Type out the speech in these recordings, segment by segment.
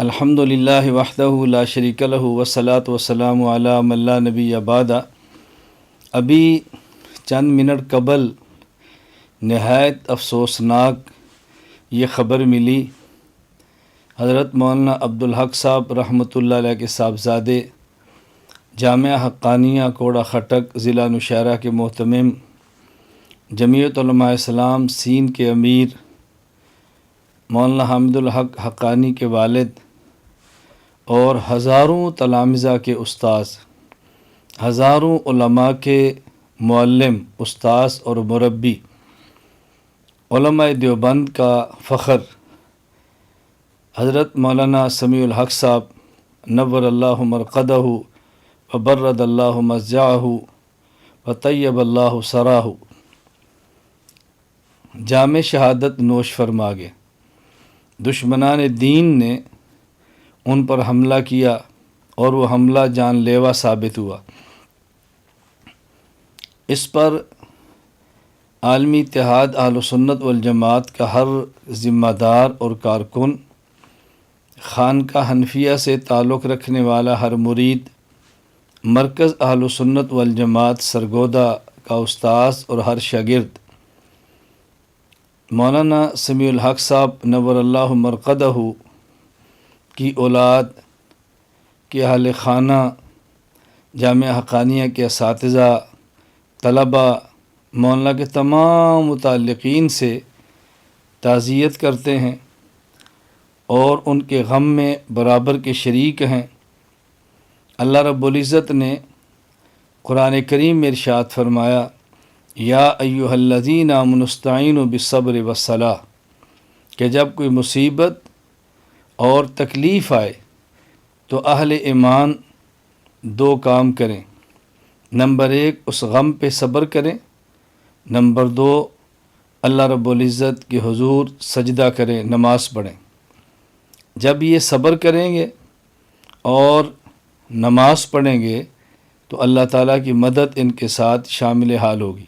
الحمد للہ وحدہ لا شریک لہ والصلاۃ والسلام علی من لا نبی بعد۔ ابھی چند منٹ قبل نہایت افسوسناک یہ خبر ملی، حضرت مولانا عبدالحق صاحب رحمۃ اللہ علیہ کے صاحبزادے، جامعہ حقانیہ کوڑا خٹک ضلع نوشہرہ کے محتمم، جمعیت علماء اسلام سین کے امیر مولانا حامد الحق حقانی کے والد اور ہزاروں تلامذہ کے استاذ، ہزاروں علماء کے معلم، استاذ اور مربی، علماء دیوبند کا فخر حضرت مولانا سمیع الحق صاحب نور اللہ مرقدہ وبرد اللہ مضجعہ وطیب اللہ سراہ، جام شہادت نوش فرما گئے۔ دشمنان دین نے ان پر حملہ کیا اور وہ حملہ جان لیوا ثابت ہوا۔ اس پر عالمی اتحاد اہل سنت والجماعت کا ہر ذمہ دار اور کارکن، خانقاہ حنفیہ سے تعلق رکھنے والا ہر مرید، مرکز اہل سنت والجماعت سرگودہ کا استاذ اور ہر شاگرد مولانا سمیع الحق صاحب نور اللہ مرقدہ کی اولاد کے اہل خانہ، جامعہ حقانیہ کے اساتذہ، طلباء، مولانا کے تمام متعلقین سے تعزیت کرتے ہیں اور ان کے غم میں برابر کے شریک ہیں۔ اللہ رب العزت نے قرآن کریم میں ارشاد فرمایا، یا ایھا الذین آمنوا استعینوا بالصبر والصلاۃ، کہ جب کوئی مصیبت اور تکلیف آئے تو اہل ایمان دو کام کریں۔ نمبر 1 اس غم پہ صبر کریں، نمبر 2 اللہ رب العزت کے حضور سجدہ کریں، نماز پڑھیں۔ جب یہ صبر کریں گے اور نماز پڑھیں گے تو اللہ تعالیٰ کی مدد ان کے ساتھ شامل حال ہوگی۔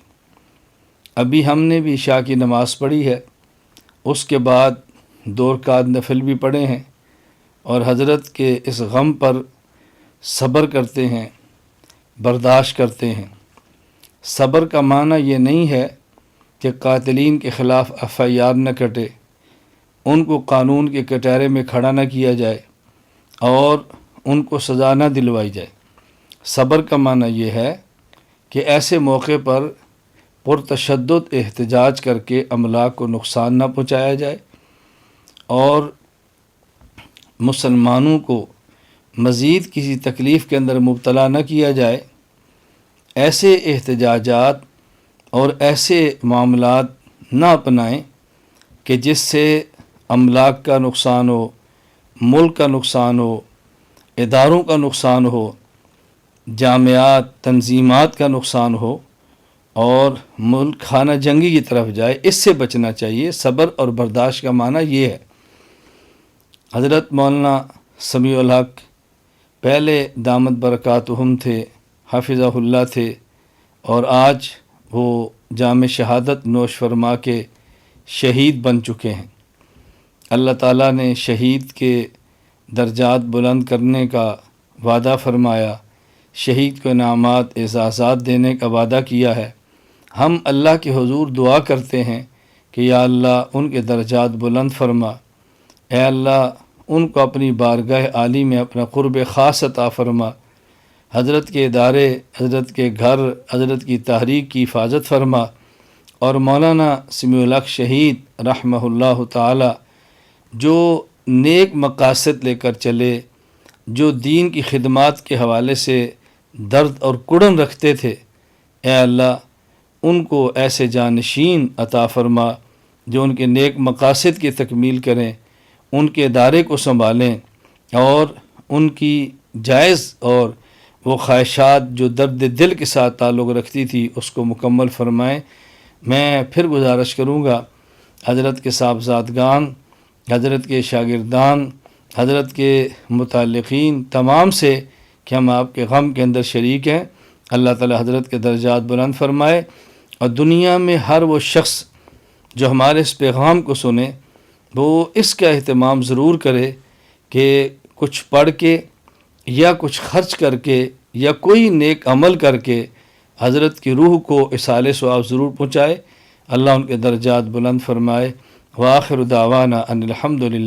ابھی ہم نے بھی عشاء کی نماز پڑھی ہے، اس کے بعد 2 رکعت نفل بھی پڑھے ہیں، اور حضرت کے اس غم پر صبر کرتے ہیں، برداشت کرتے ہیں۔ صبر کا معنی یہ نہیں ہے کہ قاتلین کے خلاف FIR نہ کٹے، ان کو قانون کے کٹہرے میں کھڑا نہ کیا جائے اور ان کو سزا نہ دلوائی جائے۔ صبر کا معنی یہ ہے کہ ایسے موقع پر پرتشدد احتجاج کر کے املاک کو نقصان نہ پہنچایا جائے اور مسلمانوں کو مزید کسی تکلیف کے اندر مبتلا نہ کیا جائے۔ ایسے احتجاجات اور ایسے معاملات نہ اپنائیں کہ جس سے املاک کا نقصان ہو، ملک کا نقصان ہو، اداروں کا نقصان ہو، جامعات، تنظیمات کا نقصان ہو اور ملک خانہ جنگی کی طرف جائے۔ اس سے بچنا چاہیے۔ صبر اور برداشت کا معنی یہ ہے۔ حضرت مولانا سمیع الحق پہلے دامت برکاتہم تھے، حافظہ اللہ تھے، اور آج وہ جام شہادت نوش فرما کے شہید بن چکے ہیں۔ اللہ تعالیٰ نے شہید کے درجات بلند کرنے کا وعدہ فرمایا، شہید کو انعامات، اعزازات دینے کا وعدہ کیا ہے۔ ہم اللہ کے حضور دعا کرتے ہیں کہ یا اللہ ان کے درجات بلند فرما، اے اللہ ان کو اپنی بارگاہ عالی میں اپنا قرب خاص عطا فرما، حضرت کے ادارے، حضرت کے گھر، حضرت کی تحریک کی حفاظت فرما، اور مولانا سمیع الحق شہید رحمہ اللہ تعالی جو نیک مقاصد لے کر چلے، جو دین کی خدمات کے حوالے سے درد اور کڑن رکھتے تھے، اے اللہ ان کو ایسے جانشین عطا فرما جو ان کے نیک مقاصد کی تکمیل کریں، ان کے ادارے کو سنبھالیں اور ان کی جائز اور وہ خواہشات جو درد دل کے ساتھ تعلق رکھتی تھی اس کو مکمل فرمائیں۔ میں پھر گزارش کروں گا حضرت کے صاحبزادگان، حضرت کے شاگردان، حضرت کے متعلقین تمام سے کہ ہم آپ کے غم کے اندر شریک ہیں۔ اللہ تعالی حضرت کے درجات بلند فرمائے، اور دنیا میں ہر وہ شخص جو ہمارے اس پیغام کو سنے وہ اس کا اہتمام ضرور کرے کہ کچھ پڑھ کے یا کچھ خرچ کر کے یا کوئی نیک عمل کر کے حضرت کی روح کو اصال ثواب ضرور پہنچائے۔ اللہ ان کے درجات بلند فرمائے۔ وآخر دعوانا ان الحمد للہ